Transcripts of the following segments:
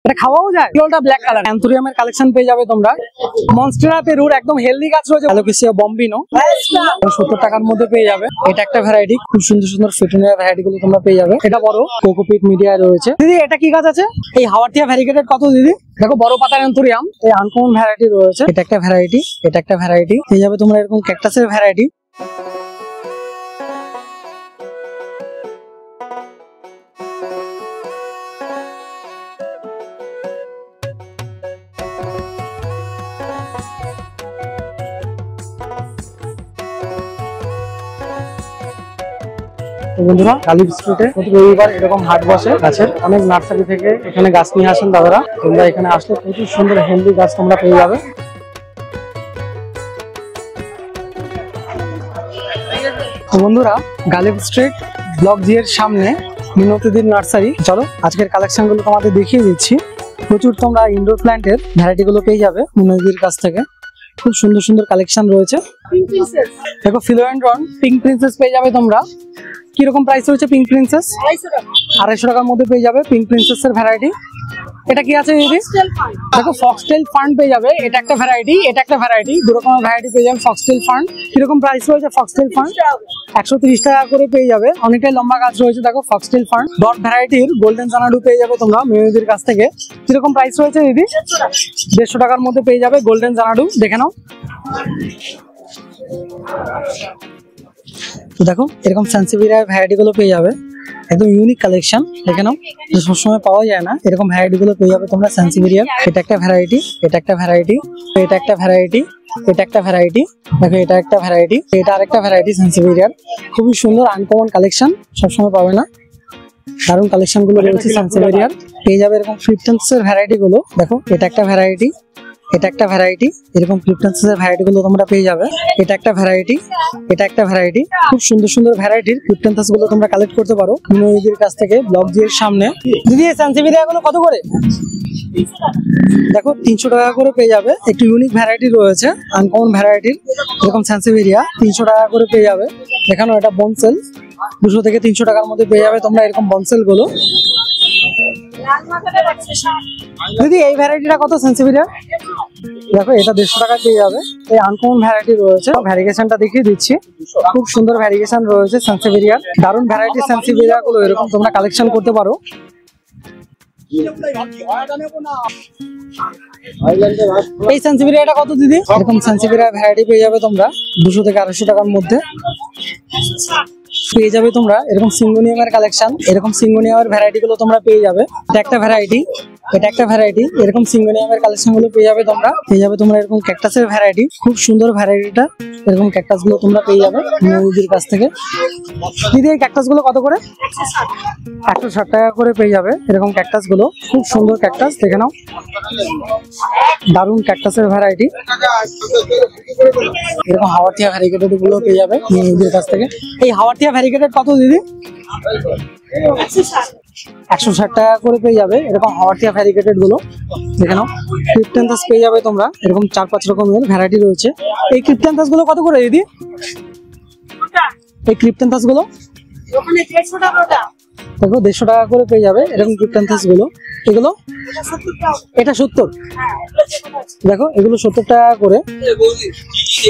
এটা খাওয়াও যায়। এগুলোটা ব্ল্যাক কালার অ্যান্থোরিয়ামের কালেকশন পেয়ে যাবে তোমরা। মনস্টেরা পেরুর একদম হেলদি গাছ রয়েছে, অ্যালোকেসিয়া বম্বিনো 70 টাকার মধ্যে পেয়ে যাবে। এটা একটা ভ্যারাইটি, খুব সুন্দর সুন্দর ফিটুনিয়া ভ্যারাইটি গুলো তোমরা পেয়ে যাবে। এটা বড় কোকোপিট মিডিয়া রয়েছে। দিদি এটা কি গাছ আছে? এই হাওয়াটিয়া ভ্যারিগেটেড কত দিদি? দেখো বড় পাতার অ্যান্থোরিয়াম, এই আনকমন ভ্যারাইটি রয়েছে। এটা একটা ভ্যারাইটি, এটা একটা ভ্যারাইটি পেয়ে যাবে তোমরা। এরকম ক্যাকটাসের ভ্যারাইটি। বন্ধুরা গালিব স্ট্রিটে প্রতি রবিবার এরকম হাট বসে গাছের। অনেক নার্সারি থেকে এখানে গাছ নিয়ে আসেন দাদারা। তোমরা এখানে আসলে প্রচুর সুন্দর হেলদি গাছ তোমরা পেয়ে যাবে। বন্ধুরা গালিব স্ট্রিট ব্লক জি এর সামনে মিনতিদির নার্সারি। চলো আজকের কালেকশন গুলো তোমাদের দেখিয়ে দিচ্ছি। প্রচুর তোমরা ইনডোর প্ল্যান্টের ভ্যারাইটি গুলো পেয়ে যাবে মিনতিদির কাছ থেকে। খুব সুন্দর সুন্দর কালেকশন রয়েছে। দেখো ফিলোডেন্ড্রন পিঙ্ক প্রিন্সেস পেয়ে যাবে তোমরা। কিরকম প্রাইস রয়েছে পিঙ্ক প্রিন্সেস? 250 টাকার মধ্যে পেয়ে যাবে পিঙ্ক প্রিন্সেস এর ভ্যারাইটি। এটা কি আছে দিদি? দেখো ফক্সটেল ফান্ড পেয়ে যাবে। এটা একটা ভ্যারাইটি, এটা একটা ভ্যারাইটি, দু রকমের ভ্যারাইটি পেয়ে যাবে ফক্সটেল ফান্ড। কিরকম প্রাইস রয়েছে ফক্সটেল ফান্ড? 130 টাকা করে পেয়ে যাবে। অনেকটাই লম্বা গাছ রয়েছে। দেখো ফক্সটেল ফান্ড ডট ভ্যারাইটির গোল্ডেন জানাডু পেয়ে যাবে তোমরা মেয়েদের কাছ থেকে। কিরকম প্রাইস রয়েছে দিদি? 150 টাকার মধ্যে পেয়ে যাবে গোল্ডেন জানাডু। দেখে নাও। তো দেখো এরকম সানসিভিরিয়ার ভ্যারাইটি গুলো পেয়ে যাবে, একদম ইউনিক কালেকশন। দেখে নাও, সবসময় পাওয়া যায় না এরকম ভ্যারাইটি গুলো পেয়ে যাবে তোমরা সানসিভিরিয়ার। এটা একটা ভ্যারাইটি, এটা একটা ভ্যারাইটি, এটা একটা ভ্যারাইটি, এটা একটা ভ্যারাইটি। দেখো এটা একটা ভ্যারাইটি, এটা আরেকটা ভ্যারাইটি সানসিভিরিয়ার। খুবই সুন্দর আনকমন কালেকশন, সবসময় পাবে না। দারুণ কালেকশন গুলো রয়েছে সানসিভিরিয়ার। পেয়ে যাবে এরকম ফ্লিপটেন্সের ভ্যারাইটি গুলো। দেখো এটা একটা ভ্যারাইটি, এটা একটা ভ্যারাইটি, এরকম ফ্লিপটেন্সের ভ্যারাইটি গুলো তোমরা পেয়ে যাবে। এটা একটা ভ্যারাইটি, এটা একটা ভ্যারাইটি। খুব সুন্দর সুন্দর ভ্যারাইটির ফ্লিপটেন্স গুলো তোমরা কালেক্ট করতে পারো মিনতিদির কাছ থেকে ব্লক জি এর সামনে। দিদি এই সানসিভিরিয়া গুলো কত করে? দেখো 300 টাকা করে পেয়ে যাবে। একটু ইউনিক ভ্যারাইটি রয়েছে, আনকমন ভ্যারাইটির। এরকম সানসিভিরিয়া 300 টাকা করে পেয়ে যাবে। দেখানো এটা বনসেল, 200 থেকে 300 টাকার মধ্যে পেয়ে যাবে তোমরা এরকম বনসেল গুলো। দিদি এই ভ্যারাইটিটা কত সানসিভিরিয়া? দেখো এটা 150 টাকা পেয়ে যাবে। এই আনকমন ভ্যারাইটি রয়েছে। ভ্যারিগেশনটা দেখিয়ে দিচ্ছি, খুব সুন্দর ভ্যারিগেশন রয়েছে সানসিভিরিয়ার। দারুণ ভ্যারাইটি সানসিভিরিয়া গুলো এরকম তোমরা কালেকশন করতে পারো। এই সানসিভিরিয়াটা কত দিদি? এরকম সানসিভিরিয়া ভ্যারাইটি পেয়ে যাবে তোমরা 200 থেকে 250 টাকার মধ্যে পেয়ে যাবে তোমরা। এরকম সিঙ্গোনিয়ামের কালেকশন, এরকম সিঙ্গোনিয়ামের ভ্যারাইটি গুলো তোমরা পেয়ে যাবে। এটা একটা ভ্যারাইটি, এটা একটা ভ্যারাইটি, এরকম সিঙ্গোনিয়ামের কালেকশন গুলো পেয়ে যাবে তোমরা। পেয়ে যাবে তোমরা এরকম ক্যাকটাসের ভ্যারাইটি, খুব সুন্দর ভ্যারাইটিটা। এরকম ক্যাকটাস গুলো তোমরা পেয়ে যাবে মিনতিদির কাছ থেকে। দিদি এই ক্যাকটাস গুলো কত করে? 160 টাকা করে পেয়ে যাবে এরকম ক্যাকটাস গুলো। খুব সুন্দর ক্যাকটাস, দেখে নাও। দারুণ ক্যাকটাসের ভ্যারাইটি। এরকম হাওয়াটিয়া ভ্যারিগেটেড গুলো পেয়ে যাবে মিনতিদির কাছ থেকে। এই হাওয়াটিয়া ভ্যারিগেটেড কত দিদি? 160 টাকা করে পেয়ে যাবে এরকম হাওয়াটিয়া ভ্যারিগেটেড গুলো। দেখে নাও। ক্রিপ্টেন্থাস পেয়ে যাবে তোমরা, এরকম 4-5 রকমের ভ্যারাইটি রয়েছে। এই ক্রিপ্টেন্থাস গুলো কত করে দিদি? এই ক্রিপ্টেন্থাস গুলো দেখো 150 টাকা করে পেয়ে যাবে এরকম ক্রিপ্টেন্থাস গুলো। এগুলো এটা 70। দেখো এগুলো 70 টাকা করে,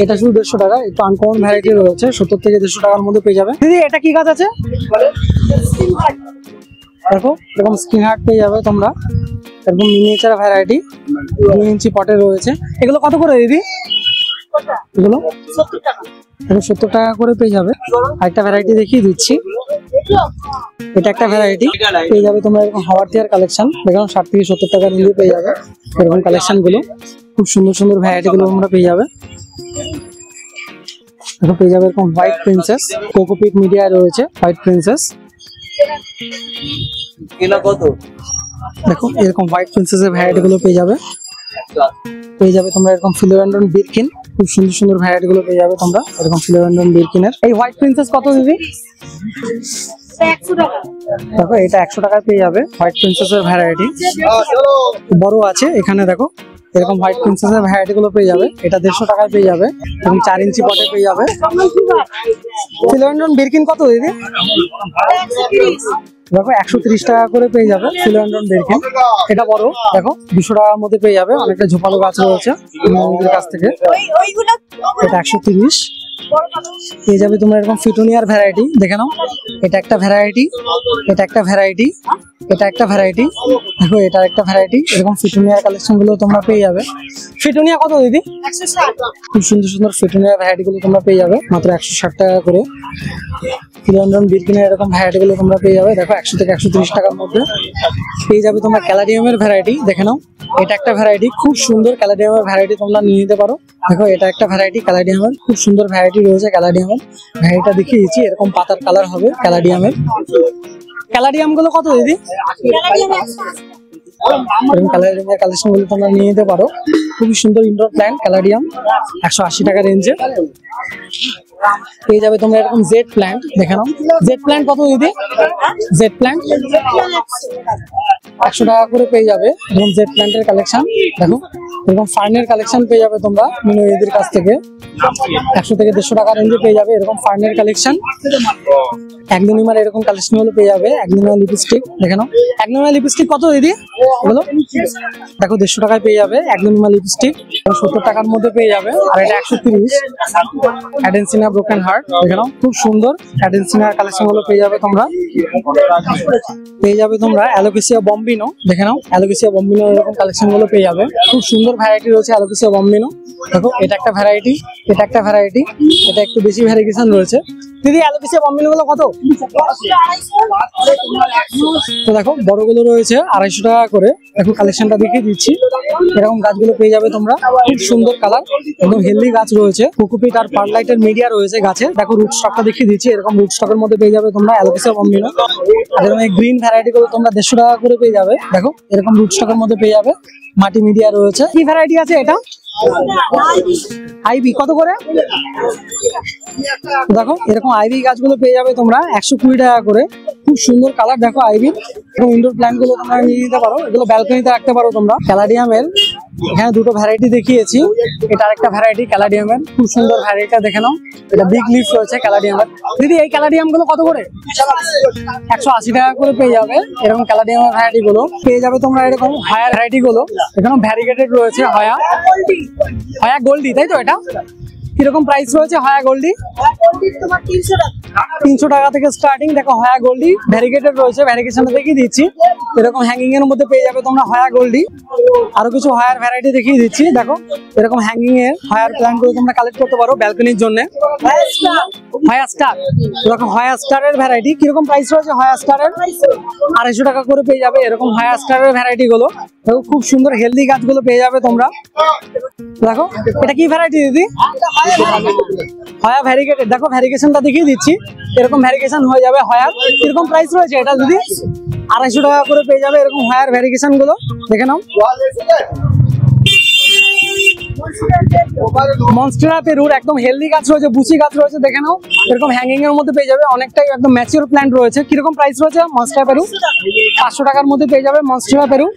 এটা শুধু 150 টাকা। একটু আনকমন ভ্যারাইটি রয়েছে, 70 থেকে 150 টাকার মধ্যে পেয়ে যাবে। দিদি এটা কি গাছ আছে? দেখো এরকম স্কিন হার্ট পেয়ে যাবে তোমরা, এরকম মিনিয়েচার ভ্যারাইটি 2 ইঞ্চি পটে রয়েছে। এগুলো কত করে দিদি? এগুলো 70 টাকা করে পেয়ে যাবে। আরেকটা ভ্যারাইটি দেখিয়ে দিচ্ছি, এটা একটা ভ্যারাইটি পেয়ে যাবে তোমরা এরকম হাওয়াটিয়ার কালেকশন। দেখো 60 থেকে 70 টাকার মধ্যে পেয়ে যাবে এরকম কালেকশন গুলো। খুব সুন্দর সুন্দর ভ্যারাইটি গুলো তোমরা পেয়ে যাবে। দেখো পেয়ে যাবে এরকম হোয়াইট প্রিন্সেস, কোকোপিট মিডিয়া রয়েছে হোয়াইট প্রিন্সেস। দেখো এরকম হোয়াইট প্রিন্সেস এর ভ্যারাইটি গুলো পেয়ে যাবে। পেয়ে যাবে তোমরা এরকম ফিলোডেন্ড্রন বিরকিন, খুব সুন্দর সুন্দর ভ্যারাইটি গুলো পেয়ে যাবে তোমরা এরকম ফিলোডেন্ড্রন বিরকিনের। এই হোয়াইট প্রিন্সেস কত দিদি? 100 টাকা। দেখো এটা 100 টাকায় পেয়ে যাবে হোয়াইট প্রিন্সেস এর ভ্যারাইটি। বড় আছে এখানে। দেখো এরকম হোয়াইট প্রিন্সেস এর ভ্যারাইটি গুলো পেয়ে যাবে। এটা 150 টাকায় পেয়ে যাবে, এবং 4 ইঞ্চি পটে পেয়ে যাবে। ফিলোডেন্ড্রন বিরকিন কত দিদি? দেখো 130 টাকা করে পেয়ে যাবে ফিলোডেন্ড্রন বেরকিন। এটা বড়, দেখো 200 টাকার মধ্যে পেয়ে যাবে, অনেকটা ঝোপালো গাছ রয়েছে আমাদের কাছ থেকে। এটা 130 পেয়ে যাবে তোমরা এরকম ফিটোনিয়ার ভ্যারাইটি, দেখে নাও। এটা একটা ভ্যারাইটি, এটা একটা ভ্যারাইটি, এটা একটা ভ্যারাইটি, দেখো এটা একটা ভ্যারাইটি। এরকম ফিটোনিয়ার কালেকশন গুলো তোমরা পেয়ে যাবে। ফিটোনিয়া কত দিদি? 160। খুব সুন্দর সুন্দর ফিটোনিয়ার ভ্যারাইটি গুলো তোমরা পেয়ে যাবে মাত্র 160 টাকা করে। ফিলোডেন্ড্রন বেরকিনের এরকম ভ্যারাইটি গুলো তোমরা পেয়ে যাবে, দেখো 100 থেকে 130 টাকার মধ্যে পেয়ে যাবে তোমরা। ক্যালাডিয়ামের ভ্যারাইটি দেখে নাও, এটা একটা ভ্যারাইটি, খুব সুন্দর ক্যালাডিয়ামের ভ্যারাইটি তোমরা নিয়ে নিতে পারো। দেখো এটা একটা ভ্যারাইটি ক্যালাডিয়ামের, খুব সুন্দর ভ্যারাইটি রয়েছে ক্যালাডিয়ামের। ভ্যারাইটিটা দেখিয়ে দিচ্ছি, এরকম পাতার কালার হবে ক্যালাডিয়ামের। ক্যালাডিয়াম গুলো কত দিদি? এরকম ক্যালাডিয়ামের কালেকশন গুলো তোমরা নিয়ে নিতে পারো। খুবই সুন্দর ইনডোর প্ল্যান্ট ক্যালাডিয়াম, 180 টাকা রেঞ্জে পেয়ে যাবে তোমরা। এরকম জেড প্ল্যান্ট দেখে নাও, জেড প্ল্যান্ট কত দিদি? জেড প্ল্যান্ট 100 টাকা করে পেয়ে যাবে। এরকম জেড প্ল্যান্টের কালেকশন দেখো। এরকম ফার্নের কালেকশন পেয়ে যাবে তোমরা মিনু এদের কাছ থেকে, 100 থেকে 150 টাকা রেঞ্জে পেয়ে যাবে এরকম ফার্নের কালেকশন। একদিনিমার এরকম কালেকশন গুলো পেয়ে যাবে। একদিনিমার লিপস্টিক দেখে নাও, একদিনিমার লিপস্টিক কত দিদি? বলো। দেখো 150 টাকায় পেয়ে যাবে একদিনিমার লিপস্টিক, 70 টাকার মধ্যে পেয়ে যাবে। আর এটা 130। অ্যাডেন্সিনা ব্রোকেন হার্ট দেখে নাও, খুব সুন্দর অ্যাডেন্সিনার কালেকশন গুলো পেয়ে যাবে তোমরা। পেয়ে যাবে তোমরা অ্যালোকেসিয়া বম্বিনো দেখে নাও, অ্যালোকেসিয়া বম্বিনো এরকম কালেকশন গুলো পেয়ে যাবে। খুব সুন্দর ভ্যারাইটি রয়েছে অ্যালোকেসিয়া বম্বিনো। দেখো এটা একটা ভ্যারাইটি, এটা একটা ভ্যারাইটি, এটা একটু বেশি ভ্যারিয়েশন রয়েছে। দিদি অ্যালোকেসিয়া বম্বিনো গুলো কত? তো দেখো বড়গুলো রয়েছে 250 টাকা করে। দেখো কালেকশনটা দেখিয়ে দিচ্ছি, এরকম গাছগুলো পেয়ে যাবে তোমরা। খুব সুন্দর কালার, একদম হেলদি গাছ রয়েছে। কোকোপিট আর পারলাইটের মিডিয়া রয়েছে গাছে। দেখো রুট স্টকটা দেখিয়ে দিচ্ছি, এরকম রুট স্টকের মধ্যে পেয়ে যাবে তোমরা অ্যালোকেসিয়া বম্বিনো। আর এরকম এই গ্রিন ভ্যারাইটি গুলো তোমরা 150 টাকা করে পেয়ে যাবে। দেখো এরকম রুট স্টকের মধ্যে পেয়ে যাবে, মাটি মিডিয়া রয়েছে। কি ভ্যারাইটি আছে এটা? আইবি কত করে? দেখো এরকম আইবি গাছগুলো পেয়ে যাবে তোমরা 120 টাকা করে। খুব সুন্দর কালার দেখো আইবি। এবং ইনডোর প্ল্যান্ট গুলো তোমরা নিয়ে নিতে পারো, এগুলো ব্যালকনিতে রাখতে পারো তোমরা। ক্যালাডিয়ামের এখানে দুটো ভ্যারাইটি দেখিয়েছি, এটা আরেকটা ভ্যারাইটি ক্যালাডিয়ামের। খুব সুন্দর ভ্যারাইটিটা দেখে নাও, এটা বিগ লিফ রয়েছে ক্যালাডিয়ামের। দিদি এই ক্যালাডিয়াম গুলো কত করে? 180 টাকা করে পেয়ে যাবে এরকম ক্যালাডিয়ামের ভ্যারাইটি গুলো পেয়ে যাবে তোমরা। এরকম হায়ার ভ্যারাইটি গুলো এখানে ভ্যারিগেটেড রয়েছে। হয়া গোল্ডি তাই তো? এটা কিরকম প্রাইস রয়েছে হয়া গোল্ডি? 300 টাকা থেকে স্টার্টিং। দেখো হয়া গোল্ডি ভ্যারিগেটেড রয়েছে, ভ্যারিগেশনটা দেখিয়ে দিচ্ছি। এরকম হ্যাঙ্গিং এর মধ্যে পেয়ে যাবে তোমরা হয়া গোল্ডি। আরো কিছু হয়ার ভ্যারাইটি দেখিয়ে দিচ্ছি। দেখো এরকম হ্যাঙ্গিং এর হয়ার প্ল্যান্ট গুলো তোমরা কালেক্ট করতে পারো ব্যালকনির জন্য। হয়া স্টার, দেখো হয়া স্টারের ভ্যারাইটি কিরকম প্রাইস রয়েছে? হয়া স্টারের 250 টাকা করে পেয়ে যাবে এরকম হয়া স্টারের ভ্যারাইটি গুলো। দেখো খুব সুন্দর হেলদি গাছগুলো পেয়ে যাবে তোমরা। দেখো এটা কি ভ্যারাইটি দিদি? হয়া ভ্যারিগেটেড। দেখো ভ্যারিগেশনটা দেখিয়ে দিচ্ছি, এরকম ভ্যারিগেশন হয়ে যাবে হয়ার। কিরকম প্রাইস রয়েছে এটা দিদি? 250 টাকা করে পেয়ে যাবে এরকম হয়ার ভ্যারিগেশন গুলো, দেখে নাও। মনস্টেরা পেরুর একদম হেলদি গাছ রয়েছে, বুচি গাছ রয়েছে, দেখে নাও। এরকম হ্যাঙ্গিং এর মধ্যে পেয়ে যাবে, অনেকটাই একদম ম্যাচিওর প্ল্যান্ট রয়েছে। কিরকম প্রাইস রয়েছে মনস্টেরা পেরু? 500 টাকার মধ্যে পেয়ে যাবে মনস্টেরা পেরু।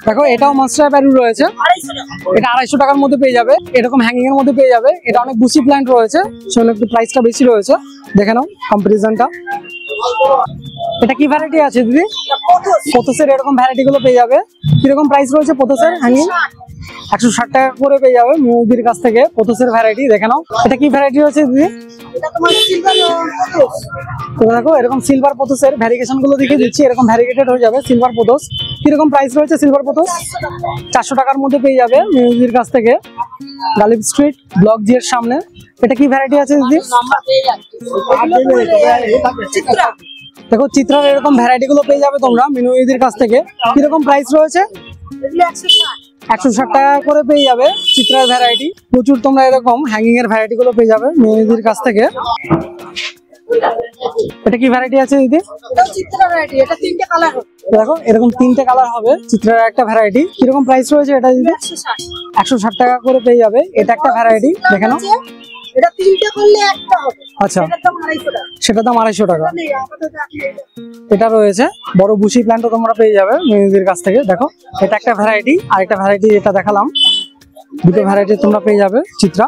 দেখো এটাও মনস্টেরা পেরু রয়েছে, এটা 250 টাকার মধ্যে পেয়ে যাবে। এরকম হ্যাঙ্গিং এর মধ্যে পেয়ে যাবে, এটা অনেক বুচি প্ল্যান্ট রয়েছে, সেজন্য একটু প্রাইসটা বেশি রয়েছে, দেখে নাও কম্পারিজনটা। এটা কি ভ্যারাইটি আছে দিদি? পোথোসের এরকম ভ্যারাইটি গুলো পেয়ে যাবে। কিরকম প্রাইস রয়েছে পোথোসের হ্যাঙ্গিং? 160 টাকা করে পেয়ে যাবে মুদির কাছ থেকে পোথোসের ভ্যারাইটি, দেখে নাও। এটা কি ভ্যারাইটি রয়েছে দিদি? দেখো এরকম সিলভার পোথোসের ভ্যারিগেশন গুলো দেখিয়ে দিচ্ছি, এরকম ভ্যারিগেটেড হয়ে যাবে সিলভার পোথোস। কিরকম প্রাইস রয়েছে সিলভার পোথোস? 400 টাকার মধ্যে পেয়ে যাবে মুদির কাছ থেকে, গালিব স্ট্রিট ব্লক জি এর সামনে। এটা কি ভ্যারাইটি আছে দিদি? দেখো চিত্রার এরকম ভ্যারাইটি গুলো পেয়ে যাবে তোমরা মিনুইদের কাছ থেকে। কিরকম প্রাইস রয়েছে? 160 টাকা করে পেয়ে যাবে চিত্রার ভ্যারাইটি। প্রচুর তোমরা এরকম হ্যাঙ্গিং এর ভ্যারাইটি গুলো পেয়ে যাবে মিনুইদের কাছ থেকে। এটা কি ভ্যারাইটি আছে দিদি? দেখো এরকম 3টে কালার হবে চিত্রার একটা ভ্যারাইটি। কিরকম প্রাইস রয়েছে এটা দিদি? 160 টাকা করে পেয়ে যাবে। এটা একটা ভ্যারাইটি, দেখে নাও। এটা 3টে করলে একটা হবে। আচ্ছা, এটার দাম 250 টাকা। সেটা দাম 250 টাকা। এটা রয়েছে বড় বুশি প্ল্যান্টও তোমরা পেয়ে যাবে মেয়েদের কাছ থেকে। দেখো এটা একটা ভ্যারাইটি, আর একটা ভ্যারাইটি এটা দেখালাম, দুটো ভ্যারাইটি তোমরা পেয়ে যাবে চিত্রা।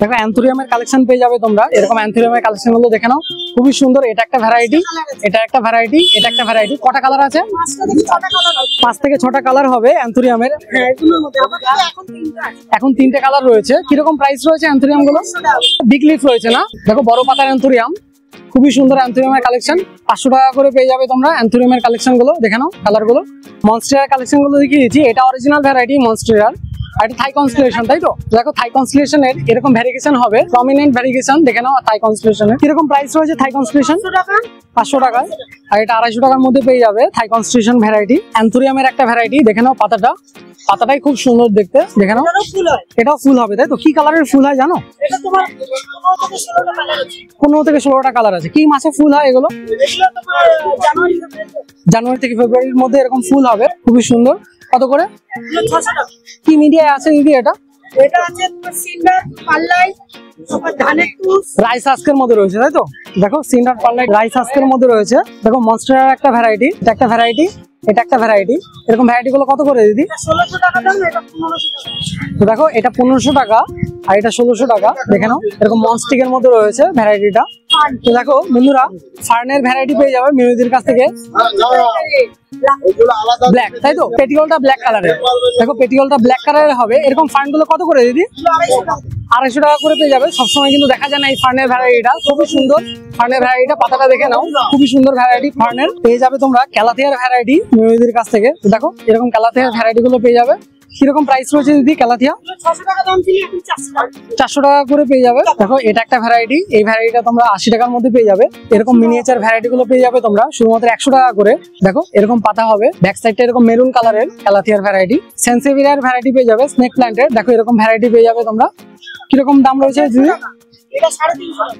দেখো অ্যান্থুরিয়ামের কালেকশন পেয়ে যাবে তোমরা, এরকম অ্যান্থুরিয়ামের কালেকশন গুলো দেখে নাও, খুবই সুন্দর। এটা একটা ভ্যারাইটি, এটা একটা ভ্যারাইটি, এটা একটা ভ্যারাইটি। কটা কালার আছে? 5 থেকে 6টা কালার হবে অ্যান্থুরিয়ামের। এখন 3টে কালার রয়েছে। কিরকম প্রাইস রয়েছে অ্যান্থুরিয়াম গুলো? বিগ লিফ রয়েছে না, দেখো বড় পাতার অ্যান্থুরিয়াম, খুবই সুন্দর অ্যান্থুরিয়ামের কালেকশন। 500 টাকা করে পেয়ে যাবে তোমরা অ্যান্থুরিয়ামের কালেকশন গুলো দেখে নাও, কালার গুলো। মনস্টেরার কালেকশন গুলো দেখিয়ে দিচ্ছি, এটা অরিজিনাল ভ্যারাইটি মনস্টেরার, আর এটা থাই কনস্টেলেশন, তাই তো? দেখো থাই কনস্টেলেশনের এরকম ভ্যারিয়েশন হবে, প্রমিনেন্ট ভ্যারিয়েশন দেখে নাও থাই কনস্টেলেশনের। কিরকম প্রাইস রয়েছে থাই কনস্টেলেশন? 500 টাকা। আর এটা 250 টাকার মধ্যে পেয়ে যাবে থাই কনস্টেলেশন ভ্যারাইটি। অ্যান্থুরিয়ামের একটা ভ্যারাইটি দেখে নাও, পাতাটা, পাতাটাই খুব সুন্দর দেখতে, দেখে নাও। এটাও ফুল হবে, তাই তো? কি কালারের ফুল হয় জানো? 15 থেকে 16টা কালার আছে। কি মাসে ফুল হয় এগুলো? জানুয়ারি থেকে ফেব্রুয়ারির মধ্যে এরকম ফুল হবে, খুবই সুন্দর। কত করে? কি মিডিয়ায় আছে দিদি এটা? রাইস আস্কের মধ্যে রয়েছে, তাই তো? দেখো সিন্ডার পার্লাই রাইস আস্কের মধ্যে রয়েছে। দেখো মনস্টেরার একটা ভ্যারাইটি, এটা একটা ভ্যারাইটি, এটা একটা ভ্যারাইটি। এরকম ভ্যারাইটি গুলো কত করে দিদি? 1600 টাকা দাম, এটা 1500 টাকা। তো দেখো এটা 1500 টাকা আর এটা 1600 টাকা, দেখে নাও। এরকম মনস্টিকের মধ্যে রয়েছে ভ্যারাইটিটা। তো দেখো বন্ধুরা, ফার্নের ভ্যারাইটি পেয়ে যাবে মিনুদির কাছ থেকে। ব্ল্যাক, তাই তো? পেটিকলটা ব্ল্যাক কালারের, দেখো পেটিকলটা ব্ল্যাক কালারের হবে। এরকম ফার্ন গুলো কত করে দিদি? 250 টাকা করে পেয়ে যাবে। সবসময় কিন্তু দেখা যায় না এই ফার্নের ভ্যারাইটিটা, খুবই সুন্দর ফার্নের ভ্যারাইটিটা। পাতাটা দেখে নাও, খুবই সুন্দর ভ্যারাইটি ফার্নের। পেয়ে যাবে তোমরা ক্যালাথিয়ার ভ্যারাইটি মিনুদির কাছ থেকে। দেখো এরকম ক্যালাথিয়ার ভ্যারাইটি গুলো পেয়ে যাবে। কিরকম প্রাইস রয়েছে দিদি ক্যালাথিয়া? 600 টাকা দাম ছিল, এখন 400 টাকা। 400 টাকা করে পেয়ে যাবে। দেখো এটা একটা ভ্যারাইটি, এই ভ্যারাইটিটা তোমরা 80 টাকার মধ্যে পেয়ে যাবে। এরকম মিনিয়েচার ভ্যারাইটি গুলো পেয়ে যাবে তোমরা শুধুমাত্র 100 টাকা করে। দেখো এরকম পাতা হবে, ব্যাক সাইডটা এরকম মেরুন কালারের ক্যালাথিয়ার ভ্যারাইটি। সেন্সেভিয়ার ভ্যারাইটি পেয়ে যাবে, স্নেক প্ল্যান্টের। দেখো এরকম ভ্যারাইটি পেয়ে যাবে তোমরা। কিরকম দাম রয়েছে দিদি? এটা 350 টাকা।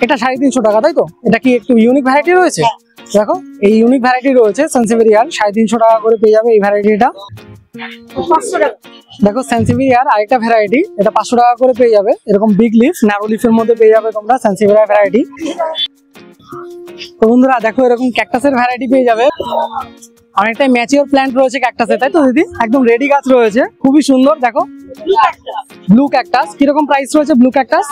এটা 350 টাকা, তাই তো? এটা কি একটু ইউনিক ভ্যারাইটি রয়েছে? দেখো এই ইউনিক ভ্যারাইটি রয়েছে সেন্সেভিয়ার, 350 টাকা করে পেয়ে যাবে এই ভ্যারাইটিটা। 500 টাকা। দেখো সেন্সিভিয়ার আরেকটা ভ্যারাইটি, এটা 500 টাকা করে পেয়ে যাবে। এরকম বিগ লিফ ন্যারো লিফের মধ্যে পেয়ে যাবে তোমরা সেন্সিভিয়ার ভ্যারাইটি। তো বন্ধুরা দেখো এরকম ক্যাকটাসের ভ্যারাইটি পেয়ে যাবে। অনেকটাই ম্যাচিওর প্ল্যান্ট রয়েছে ক্যাকটাসে, তাই তো দিদি? একদম রেডি গাছ রয়েছে, খুবই সুন্দর। দেখো ব্লু ক্যাকটাস, কিরকম প্রাইস রয়েছে ব্লু ক্যাকটাস?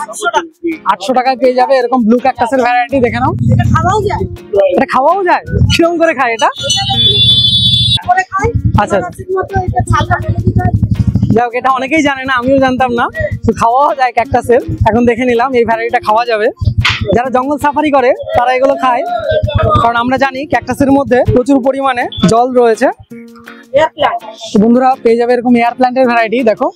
800 টাকায় পেয়ে যাবে এরকম ব্লু ক্যাকটাসের ভ্যারাইটি, দেখে নাও। এটা খাওয়াও যায়। এটা খাওয়াও যায়? কিরকম করে খায় এটা? করে খাই। আচ্ছা। মতো এটা ছালটা ফেলে দিতে হয়। যাই হোক, এটা অনেকেই জানে না, আমিও জানতাম না। তো খাওয়াও যায় ক্যাকটাসের, এখন দেখে নিলাম এই ভ্যারাইটিটা খাওয়া যাবে। যারা জঙ্গল সাফারি করে তারা এগুলো খায়, কারণ আমরা জানি ক্যাকটাসের মধ্যে প্রচুর পরিমাণে জল রয়েছে। Air plant. তো বন্ধুরা পেয়ে যাবে এরকম এয়ার প্ল্যান্টের ভ্যারাইটি। দেখো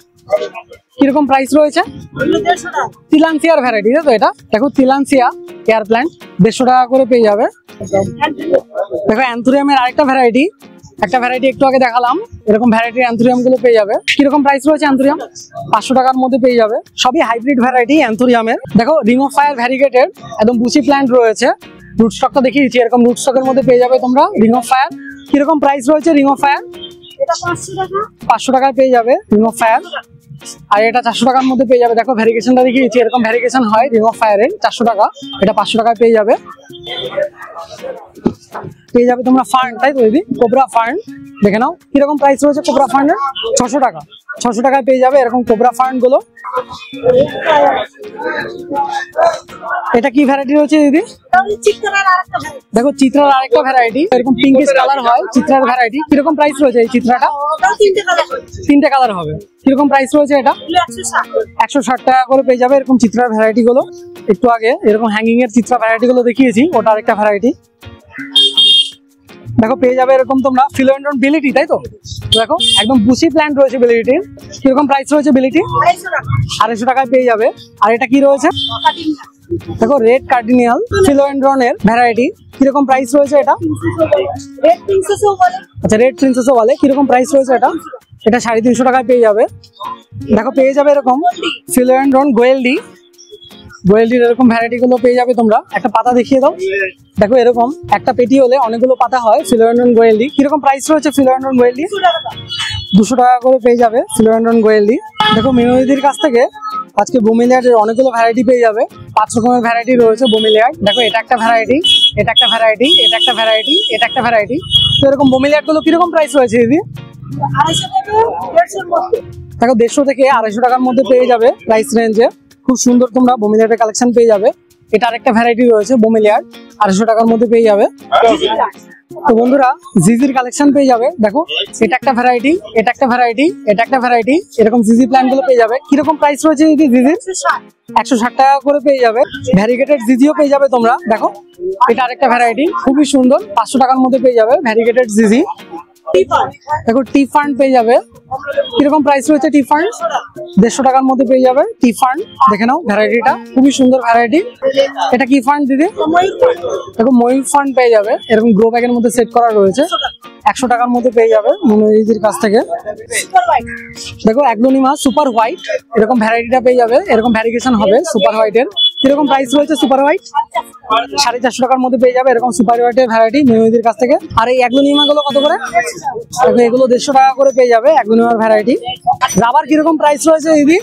কিরকম প্রাইস রয়েছে? 150 টাকা। তিলানসিয়ার ভ্যারাইটি, তো এটা দেখো তিলানসিয়া এয়ার প্ল্যান্ট 150 টাকা করে পেয়ে যাবে। দেখো অ্যান্থুরিয়ামের আরেকটা ভ্যারাইটি, একটা ভ্যারাইটি একটু আগে দেখালাম, এরকম ভ্যারাইটির অ্যান্থুরিয়াম গুলো পেয়ে যাবে। কিরকম প্রাইস রয়েছে অ্যান্থুরিয়াম? 500 টাকার মধ্যে পেয়ে যাবে। সবই হাইব্রিড ভ্যারাইটি অ্যান্থুরিয়ামের। দেখো রিং অফ ফায়ার ভ্যারিগেটেড একদম বুশি প্ল্যান্ট রয়েছে। রুট স্টকটা দেখিয়ে দিচ্ছি, এরকম রুট স্টকের মধ্যে পেয়ে যাবে তোমরা রিং অফ ফায়ার। কিরকম প্রাইস রয়েছে রিং অফ ফায়ার? এটা 500 টাকা। 500 টাকায় পেয়ে যাবে রিং অফ ফায়ার। আর এটা 400 টাকার মধ্যে পেয়ে যাবে। দেখো ভ্যারিগেশনটা দেখিয়েছি, এরকম ভ্যারিগেশন হয় রিং অফ ফায়ারের। 400 টাকা, এটা 500 টাকায় পেয়ে যাবে। পেয়ে যাবে তোমরা ফার্ন, তাই তো দিদি? কোবরা ফার্ন দেখে নাও, কিরকম প্রাইস রয়েছে কোবরা ফার্নের? 600 টাকা। 600 টাকায় পেয়ে যাবে এরকম কোবরা ফার্ন গুলো। এটা কি ভ্যারাইটি রয়েছে দিদি? চিত্রার আরেকটা ভাই। দেখো চিত্রার আরেকটা ভ্যারাইটি, এরকম পিঙ্কিশ কালার হয় চিত্রার ভ্যারাইটি। কিরকম প্রাইস রয়েছে এই চিত্রাটা? ওটাও 3টে কালার। 3টে কালার হবে। কিরকম প্রাইস রয়েছে এটা? 160। 160 টাকা করে পেয়ে যাবে এরকম চিত্রার ভ্যারাইটি গুলো। একটু আগে এরকম হ্যাঙ্গিং এর চিত্রা ভ্যারাইটি গুলো দেখিয়েছি, ওটা আরেকটা ভ্যারাইটি। দেখো পেয়ে যাবে এরকম তোমরা ফিলোডেন্ড্রন বিলিটি, তাই তো? দেখো একদম বুশি প্ল্যান্ট রয়েছে বিলিটির। কিরকম প্রাইস রয়েছে বিলিটি? 250 টাকা। 250 টাকায় পেয়ে যাবে। আর এটা কি রয়েছে? দেখো রেড কার্ডিনিয়াল ফিলোডেন্ড্রনের ভ্যারাইটি। কিরকম প্রাইস রয়েছে এটা? রেড প্রিন্সেসও বলে। আচ্ছা রেড প্রিন্সেসও বলে। কিরকম প্রাইস রয়েছে এটা? এটা 350 টাকায় পেয়ে যাবে। দেখো পেয়ে যাবে এরকম ফিলোডেন্ড্রন গোয়েলডি, গোয়েলডির এরকম ভ্যারাইটি গুলো পেয়ে যাবে তোমরা। একটা পাতা দেখিয়ে দাও। দেখো এরকম একটা পেটি হলে অনেকগুলো পাতা হয় ফিলোডেন্ড্রন গোয়েলডি। কিরকম প্রাইস রয়েছে ফিলোডেন্ড্রন গোয়েলডি? 200 টাকা করে পেয়ে যাবে ফিলোডেন্ড্রন গোয়েলডি। দেখো মিনুদির কাছ থেকে আজকে বোমিলিয়ার্ডের অনেকগুলো ভ্যারাইটি পেয়ে যাবে। 5 রকমের ভ্যারাইটি রয়েছে বোমিলিয়ার্ড। দেখো এটা একটা ভ্যারাইটি, এটা একটা ভ্যারাইটি, এটা একটা ভ্যারাইটি, এটা একটা ভ্যারাইটি। তো এরকম বোমিলিয়ার্ড গুলো কিরকম প্রাইস রয়েছে দিদি? 250 টাকা, 150 এর মধ্যে। দেখো 150 থেকে 250 টাকার মধ্যে পেয়ে যাবে প্রাইস রেঞ্জে। খুব সুন্দর তোমরা বোমিলিয়ারের কালেকশন পেয়ে যাবে। এটা আরেকটা ভ্যারাইটি রয়েছে বোমিলিয়ার, 250 টাকার মধ্যে পেয়ে যাবে। তো বন্ধুরা জিজির কালেকশন পেয়ে যাবে। দেখো এটা একটা ভ্যারাইটি, এটা একটা ভ্যারাইটি, এটা একটা ভ্যারাইটি, এরকম জিজি প্ল্যান্ট গুলো পেয়ে যাবে। কিরকম প্রাইস রয়েছে দিদি জিজির? 160 টাকা করে পেয়ে যাবে। ভ্যারিগেটেড জিজিও পেয়ে যাবে তোমরা। দেখো এটা আরেকটা ভ্যারাইটি, খুবই সুন্দর, 500 টাকার মধ্যে পেয়ে যাবে ভ্যারিগেটেড জিজি। দেখো টি ফান্ড পেয়ে যাবে। কিরকম প্রাইস রয়েছে টি ফান্ড? 150 টাকার মধ্যে পেয়ে যাবে টি ফান্ড। দেখে নাও ভ্যারাইটিটা, খুবই সুন্দর ভ্যারাইটি। এটা কি ফান্ড দিদি? দেখো ময়ূর ফান্ড পেয়ে যাবে, এরকম গ্রো ব্যাগের মধ্যে সেট করা রয়েছে। 100 টাকার মধ্যে পেয়ে যাবে মনোজির কাছ থেকে। দেখো অ্যাগ্লোনিমা সুপার হোয়াইট, এরকম ভ্যারাইটিটা পেয়ে যাবে। এরকম ভ্যারিগেশন হবে সুপার হোয়াইটের। কিরকম প্রাইস রয়েছে সুপার হোয়াইট? 450 টাকার মধ্যে পেয়ে যাবে এরকম সুপার হোয়াইটের ভ্যারাইটি মনোজির কাছ থেকে। আর এই অ্যাগ্লোনিমা গুলো কত করে? দেখো এগুলো 150 টাকা করে পেয়ে যাবে অ্যাগ্লোনিমার ভ্যারাইটি। রাবার কিরকম প্রাইস রয়েছে দিদি?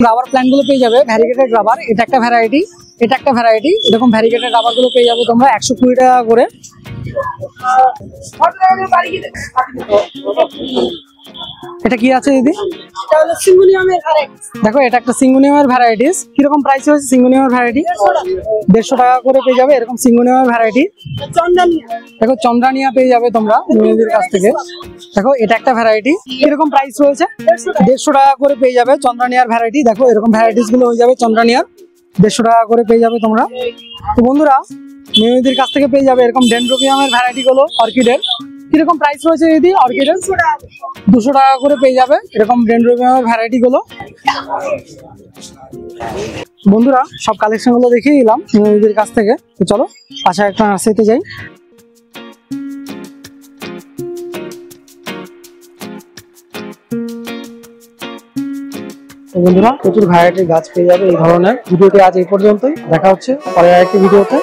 রাবার প্ল্যান্ট গুলো পেয়ে যাবে ভ্যারিগেটেড রাবার। এটা একটা ভ্যারাইটি, এটা একটা ভ্যারাইটি, এরকম ভ্যারিগেটেড রাবার গুলো পেয়ে যাবে তোমরা 120 টাকা করে। এটা কি আছে দিদি? দেখো এটা একটা সিঙ্গুনিয়ামের ভ্যারাইটিস। কিরকম প্রাইস হয়েছে সিঙ্গুনিয়ামের ভ্যারাইটি? 150 টাকা করে পেয়ে যাবে এরকম সিঙ্গুনিয়ামের ভ্যারাইটি। দেখো চন্দ্রানিয়া পেয়ে যাবে তোমরা মনোজির কাছ থেকে। দেখো এটা একটা ভ্যারাইটি। কিরকম প্রাইস রয়েছে? 150 টাকা করে পেয়ে যাবে চন্দ্রানিয়ার ভ্যারাইটি। দেখো এরকম ভ্যারাইটিস গুলো হয়ে যাবে চন্দ্রানিয়ার, 150 টাকা করে পেয়ে যাবে তোমরা। তো বন্ধুরা মনোজির কাছ থেকে পেয়ে যাবে এরকম ডেনড্রোবিয়ামের ভ্যারাইটি গুলো অর্কিডের। কিরকম প্রাইস রয়েছে দিদি অর্কিডের? 200 টাকা করে পেয়ে যাবে এরকম ডেনড্রোবিয়ামের ভ্যারাইটি গুলো। বন্ধুরা সব কালেকশন গুলো দেখিয়ে দিলাম মনোজির কাছ থেকে। তো চলো পাশে একটা নার্সারিতে যাই। বন্ধুরা প্রচুর ভ্যারাইটির গাছ পেয়ে যাবে এই ধরনের। ভিডিওটি আজ এই পর্যন্তই, দেখা হচ্ছে পরের আরেকটি ভিডিওতে।